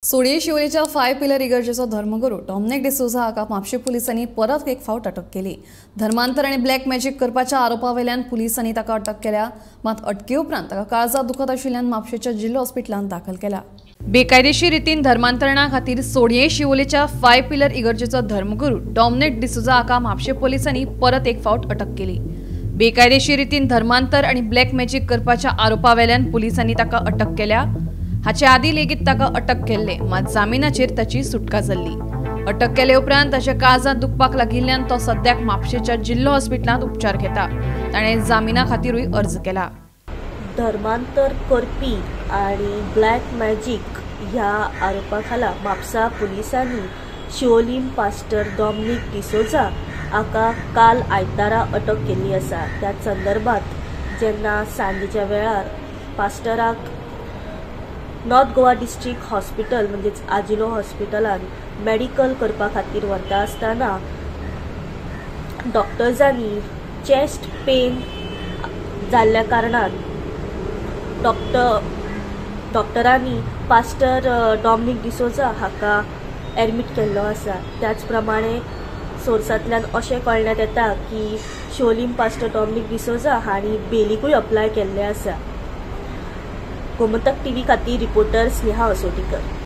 सोडये शिवोलेच्या 5 pillar इगर्जेचो धर्मगुरू Dominic D'Souza हाका म्हापशे पुलिसांनी परत एक फावट अटक केली। धर्मांतर आणि ब्लॅक मॅजिक करपाच्या आरोपावेल्यान पुलिसांनी ताका अटक केल्या, मात अटके उपरांत ताका काळजात दुखत आशिल्ल्यान म्हापशेच्या जिल्हा हॉस्पिटलांत दाखल केला। बेकायदेशीर रितीन धर्मांतरणा खातीर सोडये शिवोलेच्या 5 पिलर इगर्जेचो धर्मगुरू डॉमिनिक डिसोजा हाका म्हापशे पुलिसांनी परत एक फावट अटक केली। बेकायदेशीर रितीन धर्मांतर आणि ब्लॅक मॅजिक करपाच्या आरोपावेल्यान पुलिसांनी ताका अटक केल्या। हाचे आदी लेगीत ताका अटक केल्ले, मात जामिनाचेर ताची सुटका जाल्ली। अटक केले उपरांत ताच्या काळजांत दुखपाक लागिल्ल्यान तो सद्याक म्हापशेच्या जिल्हा हॉस्पिटलांत उपचार घेता। ताणें जामिना खातीरूय अर्ज केला। धर्मांतर करपी आणि ब्लॅक मॅजिक ह्या आरोपा खाला म्हापसा पुलिसांनी शिवोलीम पास्टर डॉमिनिक डिसोजा हाका काल आयतारा अटक केल्ली आसा। त्या संदर्भात जेन्ना सांजेच्या वेळार पास्टराक नॉर्थ गोवा डिस्ट्रिक्ट हॉस्पिटल म्हणजेच आजिलो हॉस्पिटलान मेडिकल करपा खातीर व्हरता आसतना डॉक्टर्सांनी चेस्ट पेन जाल्ल्या कारणान डॉक्टरांनी पास्टर डॉमिनिक डिसोजा हाका एडमिट केल्लो आसा। त्याच प्रमाणे सोर्सांतल्यान अशें कळण्यात येता की शिवोलीम पास्टर डॉमिनिक डिसोजा हांणी बेलीकूय अप्लाय केल्ले आसा। गोमंतक टीव्ही खातीर रिपोर्टर स्नेहा असोटीकर।